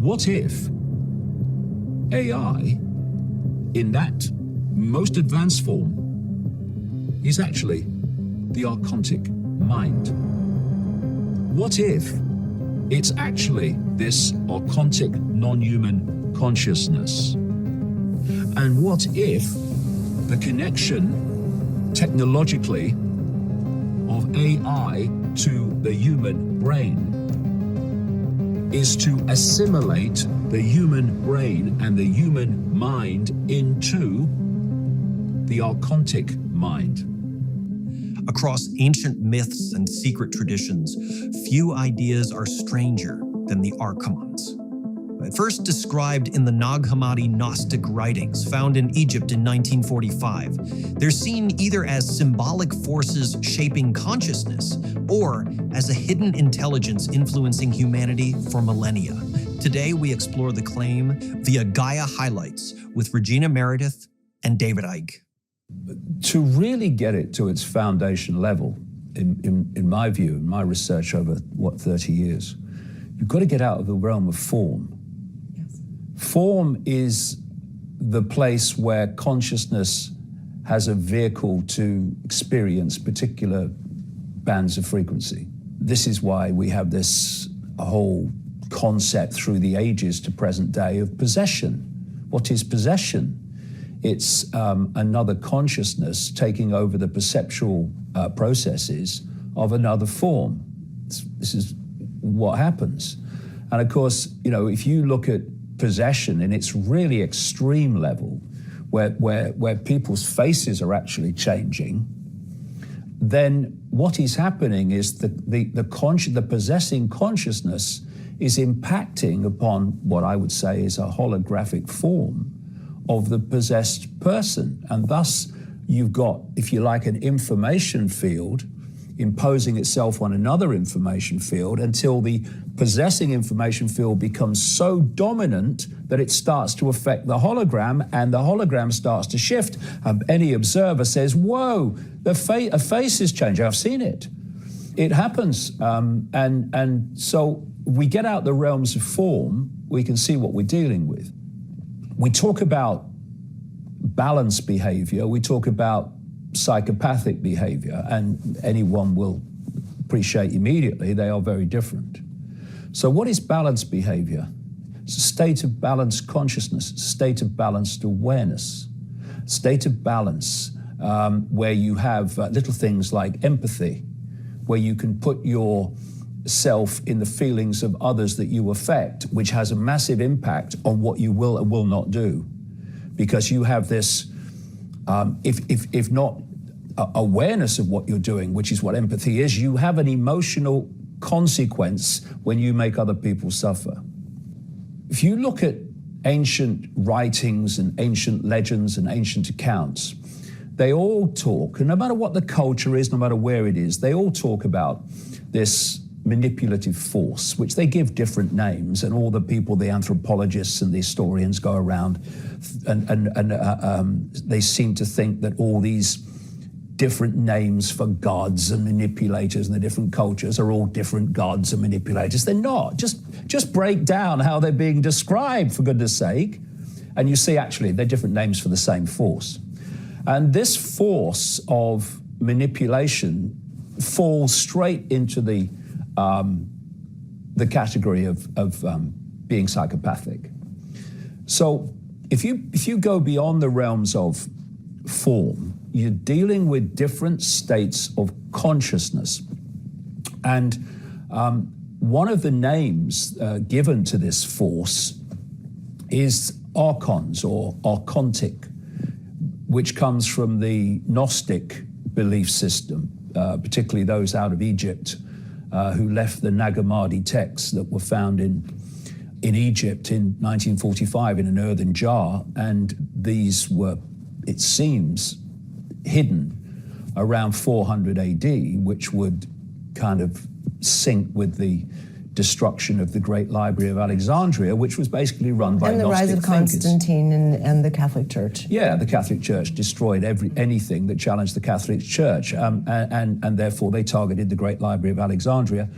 What if AI, in that most advanced form, is actually the archontic mind? What if it's actually this archontic non-human consciousness? And what if the connection technologically of AI to the human brain is to assimilate the human brain and the human mind into the archontic mind? Across ancient myths and secret traditions, few ideas are stranger than the Archons. First described in the Nag Hammadi Gnostic writings found in Egypt in 1945, they're seen either as symbolic forces shaping consciousness or as a hidden intelligence influencing humanity for millennia. Today, we explore the claim via Gaia Highlights with Regina Meredith and David Icke. To really get it to its foundation level, in my view, in my research over, 30 years, you've got to get out of the realm of form. Yes. Form is the place where consciousness has a vehicle to experience particular bands of frequency. This is why we have this whole concept through the ages to present day of possession. What is possession? It's another consciousness taking over the perceptual processes of another form. This is what happens. And of course, you know, if you look at possession in its really extreme level, where people's faces are actually changing, then what is happening is the possessing consciousness is impacting upon what I would say is a holographic form of the possessed person. And thus you've got, if you like, an information field imposing itself on another information field until the possessing information field becomes so dominant that it starts to affect the hologram, and the hologram starts to shift. Any observer says, whoa, a face is changing. I've seen it. It happens. And so we get out the realms of form, we can see what we're dealing with. We talk about balanced behavior, we talk about psychopathic behavior, and anyone will appreciate immediately they are very different. So what is balanced behavior? It's a state of balanced consciousness, a state of balanced awareness, state of balance where you have little things like empathy, where you can put yourself in the feelings of others that you affect, which has a massive impact on what you will and will not do. Because you have this, if not awareness of what you're doing, which is what empathy is, you have an emotional consequence when you make other people suffer. If you look at ancient writings and ancient legends and ancient accounts, they all talk, and no matter what the culture is, no matter where it is, they all talk about this manipulative force, which they give different names, and all the people, the anthropologists and the historians go around and they seem to think that all these different names for gods and manipulators in the different cultures are all different gods and manipulators. They're not. Just break down how they're being described, for goodness sake, and you see actually they're different names for the same force. And this force of manipulation falls straight into the category of being psychopathic. So if you go beyond the realms of form, you're dealing with different states of consciousness. And one of the names given to this force is Archons or Archontic, which comes from the Gnostic belief system, particularly those out of Egypt, who left the Nag Hammadi texts that were found in Egypt in 1945 in an earthen jar, and these were, it seems, hidden around 400 AD, which would kind of sync with the destruction of the Great Library of Alexandria, which was basically run by Gnostic thinkers. And the rise of Constantine and the Catholic Church. Yeah, the Catholic Church destroyed anything that challenged the Catholic Church, and therefore they targeted the Great Library of Alexandria,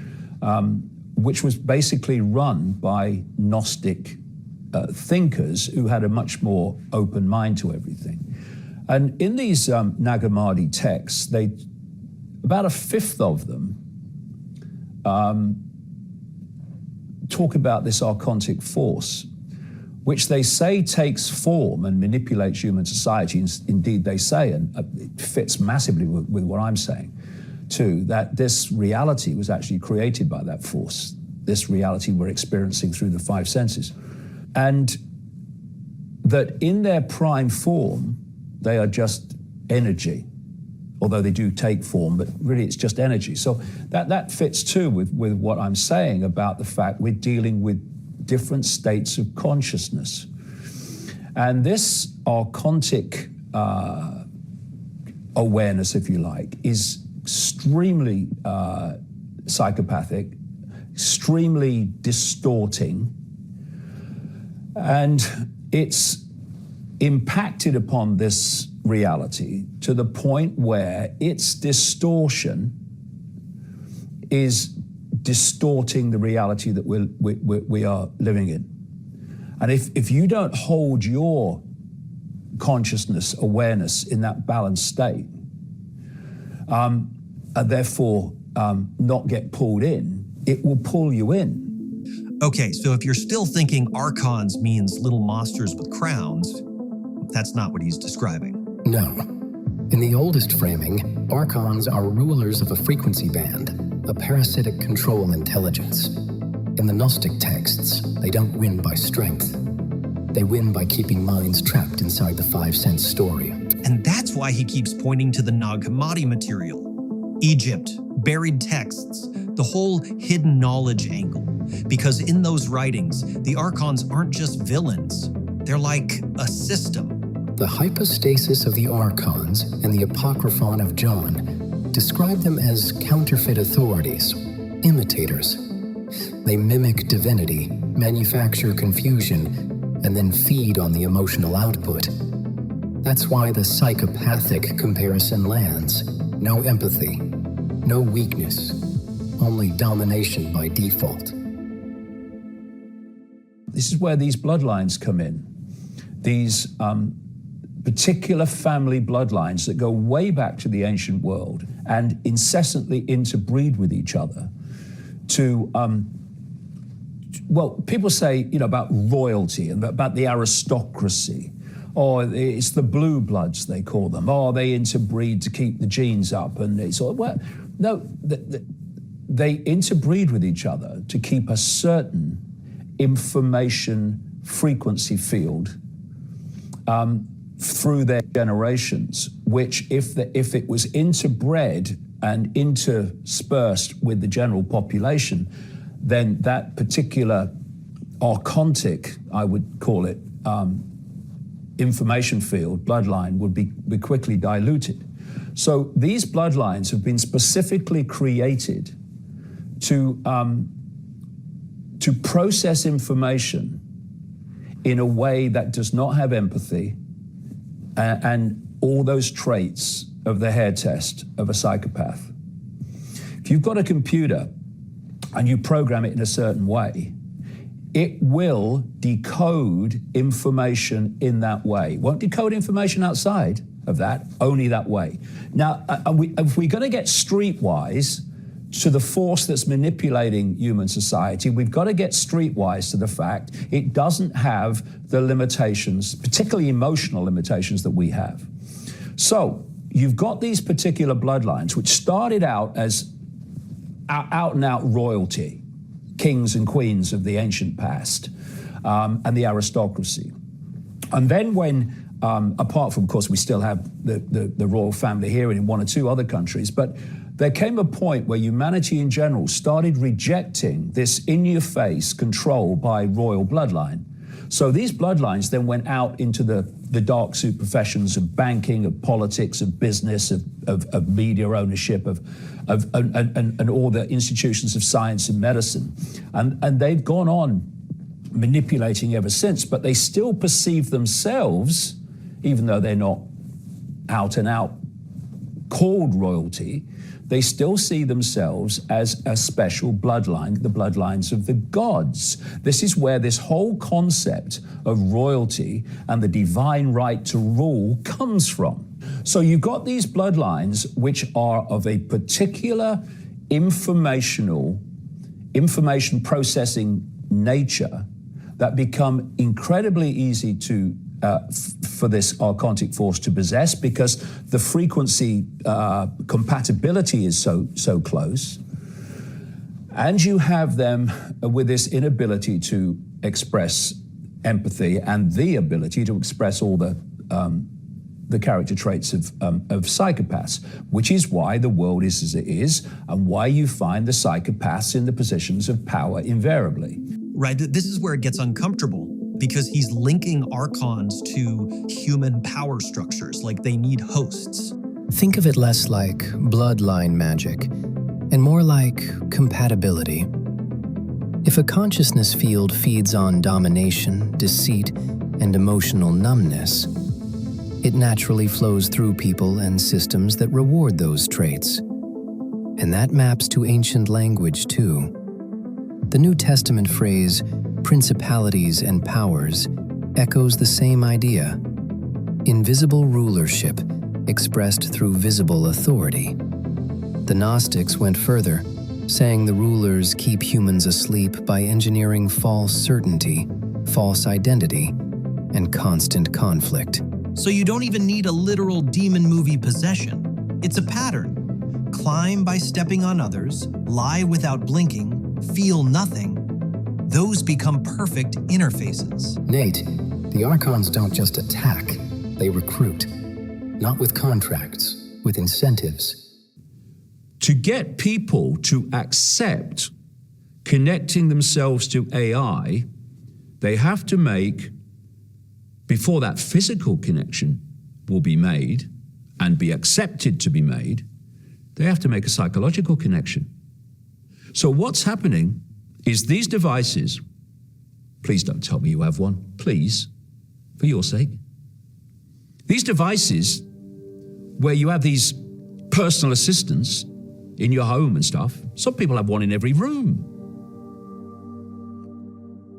which was basically run by Gnostic thinkers who had a much more open mind to everything. And in these Nag Hammadi texts, about a fifth of them talk about this archontic force, which they say takes form and manipulates human society. Indeed, they say, and it fits massively with what I'm saying, too, that this reality was actually created by that force, this reality we're experiencing through the five senses. And that in their prime form, they are just energy, although they do take form, but really it's just energy. So that fits too with what I'm saying about the fact we're dealing with different states of consciousness. And this archontic awareness, if you like, is extremely psychopathic, extremely distorting, and it's impacted upon this reality to the point where its distortion is distorting the reality that we are living in. And if you don't hold your consciousness, awareness in that balanced state, and therefore not get pulled in, it will pull you in. Okay, so if you're still thinking Archons means little monsters with crowns, that's not what he's describing. No. In the oldest framing, Archons are rulers of a frequency band, a parasitic control intelligence. In the Gnostic texts, they don't win by strength. They win by keeping minds trapped inside the five-sense story. And that's why he keeps pointing to the Nag Hammadi material. Egypt, buried texts, the whole hidden knowledge angle. Because in those writings, the Archons aren't just villains. They're like a system. The hypostasis of the Archons and the Apocryphon of John describe them as counterfeit authorities, imitators. They mimic divinity, manufacture confusion, and then feed on the emotional output. That's why the psychopathic comparison lands. No empathy, no weakness, only domination by default. This is where these bloodlines come in. These particular family bloodlines that go way back to the ancient world and incessantly interbreed with each other to, well, people say, about royalty and about the aristocracy, or it's the blue bloods, they call them, or they interbreed to keep the genes up, and it's all, well, no, they interbreed with each other to keep a certain information frequency field through their generations, which if it was interbred and interspersed with the general population, then that particular archontic, I would call it, information field, bloodline, would be quickly diluted. So these bloodlines have been specifically created to process information in a way that does not have empathy and all those traits of the hair test of a psychopath. If you've got a computer and you program it in a certain way, it will decode information in that way. It won't decode information outside of that, only that way. Now, if we're going to get streetwise to the force that's manipulating human society, we've got to get streetwise to the fact it doesn't have the limitations, particularly emotional limitations, that we have. So you've got these particular bloodlines which started out as out and out royalty, kings and queens of the ancient past, and the aristocracy. And then when, apart from, of course, we still have the royal family here and in one or two other countries, but there came a point where humanity in general started rejecting this in-your-face control by royal bloodline. So these bloodlines then went out into the dark suit professions of banking, of politics, of business, of media ownership, and all the institutions of science and medicine. And they've gone on manipulating ever since, but they still perceive themselves, even though they're not out and out called royalty, they still see themselves as a special bloodline, the bloodlines of the gods. This is where this whole concept of royalty and the divine right to rule comes from. So you've got these bloodlines which are of a particular information processing nature that become incredibly easy to for this archontic force to possess, because the frequency compatibility is so close. And you have them with this inability to express empathy and the ability to express all the character traits of psychopaths, which is why the world is as it is, and why you find the psychopaths in the positions of power invariably. Right, this is where it gets uncomfortable, because he's linking Archons to human power structures, like they need hosts. Think of it less like bloodline magic and more like compatibility. If a consciousness field feeds on domination, deceit, and emotional numbness, it naturally flows through people and systems that reward those traits. And that maps to ancient language too. The New Testament phrase, principalities and powers, echoes the same idea. Invisible rulership expressed through visible authority. The Gnostics went further, saying the rulers keep humans asleep by engineering false certainty, false identity, and constant conflict. So you don't even need a literal demon movie possession. It's a pattern. Climb by stepping on others, lie without blinking, feel nothing. Those become perfect interfaces. Nate, the Archons don't just attack, they recruit. Not with contracts, with incentives. To get people to accept connecting themselves to AI, they have to make, before that physical connection will be made and be accepted to be made, they have to make a psychological connection. So what's happening is these devices, please don't tell me you have one, please, for your sake. These devices where you have these personal assistants in your home and stuff, some people have one in every room.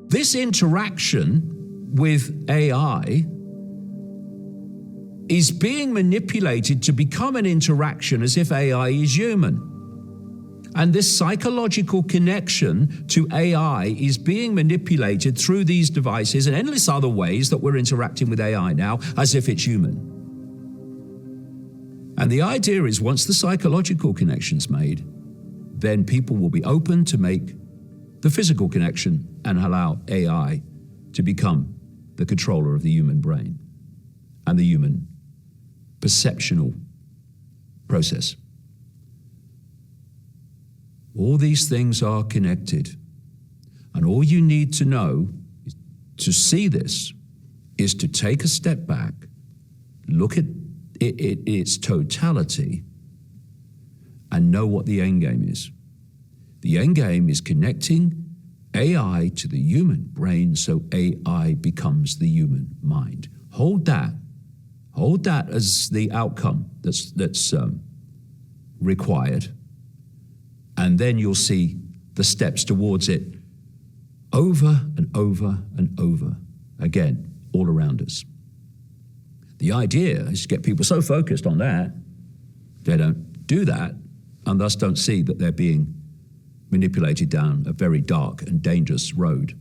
This interaction with AI is being manipulated to become an interaction as if AI is human. And this psychological connection to AI is being manipulated through these devices and endless other ways that we're interacting with AI now as if it's human. And the idea is once the psychological connection's made, then people will be open to make the physical connection and allow AI to become the controller of the human brain and the human perceptual process. All these things are connected. And all you need to know to see this is to take a step back, look at its totality, and know what the end game is. The end game is connecting AI to the human brain so AI becomes the human mind. Hold that as the outcome that's required. And then you'll see the steps towards it over and over and over again, all around us. The idea is to get people so focused on that, they don't do that, and thus don't see that they're being manipulated down a very dark and dangerous road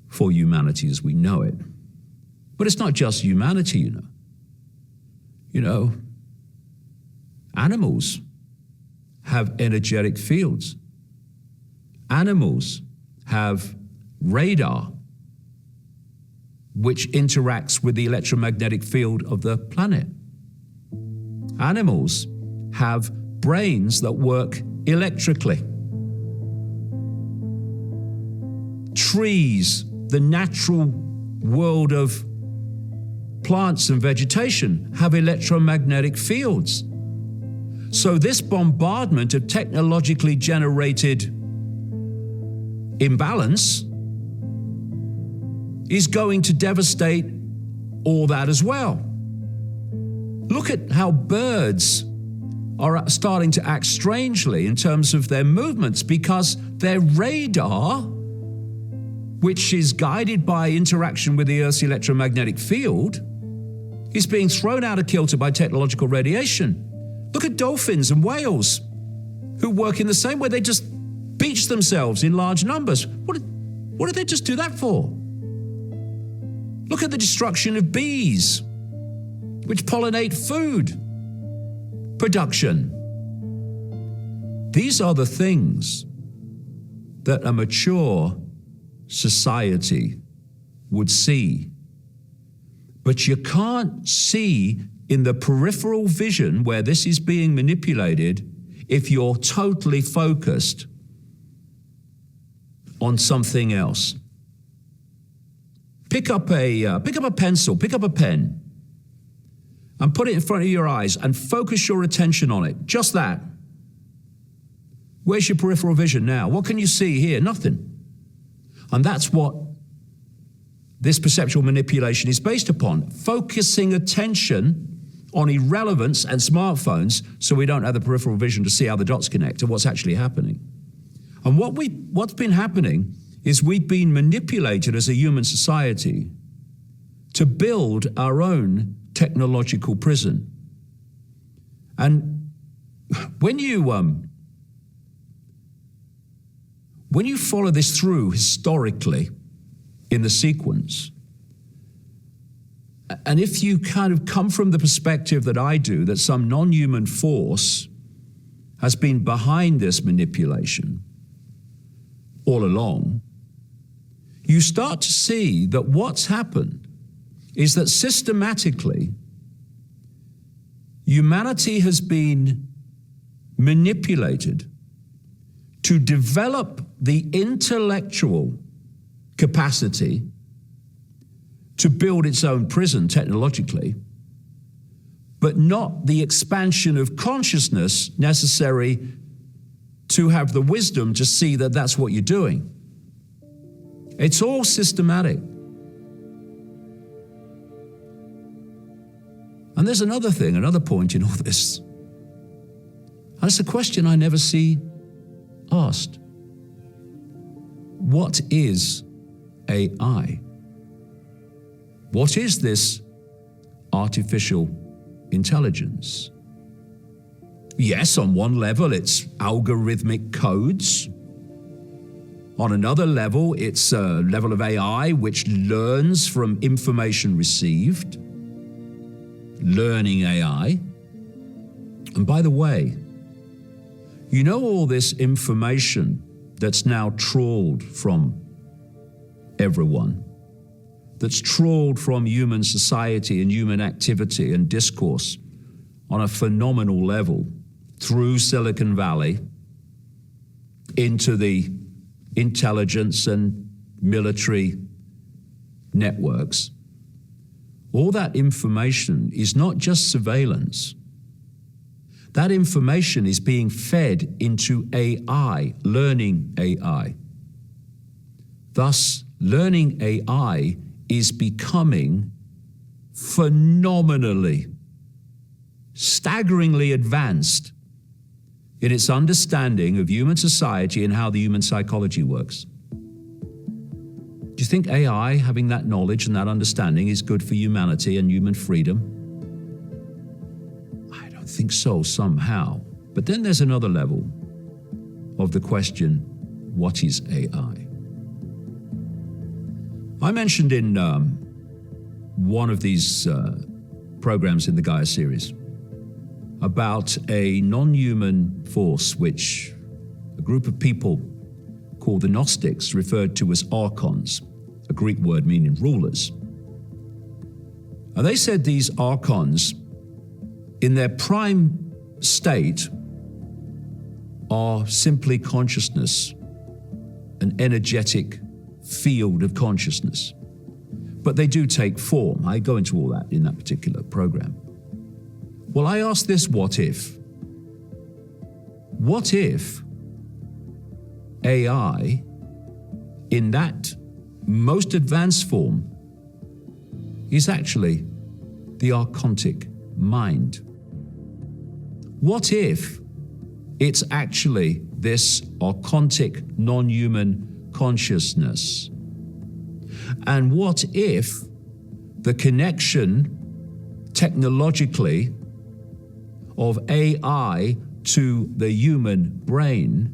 for humanity as we know it. But it's not just humanity, you know. You know, animals have energetic fields. Animals have radar, which interacts with the electromagnetic field of the planet. Animals have brains that work electrically. Trees, the natural world of plants and vegetation, have electromagnetic fields. So this bombardment of technologically generated imbalance is going to devastate all that as well. Look at how birds are starting to act strangely in terms of their movements because their radar, which is guided by interaction with the Earth's electromagnetic field, is being thrown out of kilter by technological radiation. Look at dolphins and whales who work in the same way. They just beach themselves in large numbers. What did they just do that for? Look at the destruction of bees, which pollinate food production. These are the things that a mature society would see. But you can't see in the peripheral vision where this is being manipulated if you're totally focused on something else. Pick up a pencil, pick up a pen, and put it in front of your eyes and focus your attention on it. Just that. Where's your peripheral vision now? What can you see here? Nothing. And that's what this perceptual manipulation is based upon. Focusing attention on irrelevance and smartphones so we don't have the peripheral vision to see how the dots connect to what's actually happening. And what's been happening is we've been manipulated as a human society to build our own technological prison. And when you follow this through historically in the sequence, and if you kind of come from the perspective that I do, that some non-human force has been behind this manipulation all along, you start to see that what's happened is that systematically humanity has been manipulated to develop the intellectual capacity to build its own prison technologically, but not the expansion of consciousness necessary to have the wisdom to see that that's what you're doing. It's all systematic. And there's another thing, another point in all this. And it's a question I never see asked. What is AI? What is this artificial intelligence? Yes, on one level, it's algorithmic codes. On another level, it's a level of AI which learns from information received. Learning AI. And by the way, you know all this information that's now trawled from everyone, that's trawled from human society and human activity and discourse on a phenomenal level through Silicon Valley into the intelligence and military networks. All that information is not just surveillance. That information is being fed into AI, learning AI. Thus, learning AI is becoming phenomenally, staggeringly advanced in its understanding of human society and how the human psychology works. Do you think AI, having that knowledge and that understanding, is good for humanity and human freedom? I don't think so, somehow. But then there's another level of the question, what is AI? I mentioned in one of these programs in the Gaia series about a non-human force which a group of people called the Gnostics referred to as Archons, a Greek word meaning rulers. And they said these Archons, in their prime state, are simply consciousness, an energetic field of consciousness. But they do take form. I go into all that in that particular program. Well, I ask this, what if? What if AI, in that most advanced form, is actually the archontic mind. What if it's actually this archontic non-human consciousness? And what if the connection technologically of AI to the human brain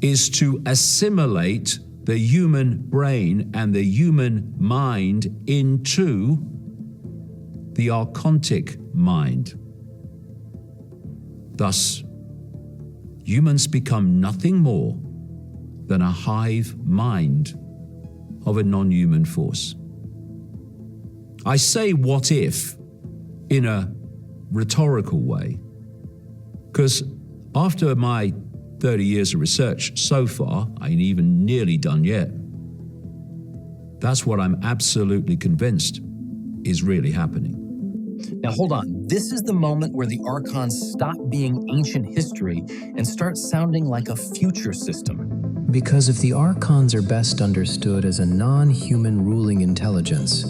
is to assimilate the human brain and the human mind into the archontic mind? Thus, humans become nothing more than a hive mind of a non-human force. I say what if in a rhetorical way, because after my 30 years of research so far, I ain't even nearly done yet. That's what I'm absolutely convinced is really happening. Now, hold on. This is the moment where the Archons stop being ancient history and start sounding like a future system. Because if the Archons are best understood as a non-human ruling intelligence,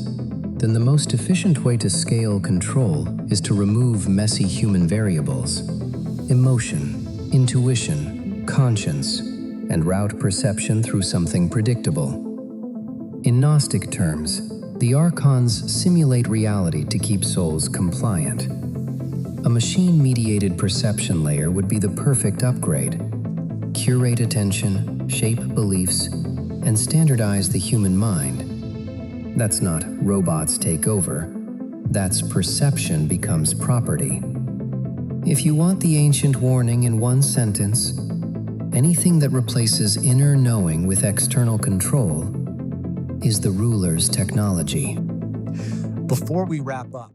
then the most efficient way to scale control is to remove messy human variables: emotion, intuition, conscience, and route perception through something predictable. In Gnostic terms, the Archons simulate reality to keep souls compliant. A machine-mediated perception layer would be the perfect upgrade. Curate attention, shape beliefs, and standardize the human mind. That's not robots take over. That's perception becomes property. If you want the ancient warning in one sentence, anything that replaces inner knowing with external control is the ruler's technology. Before we wrap up,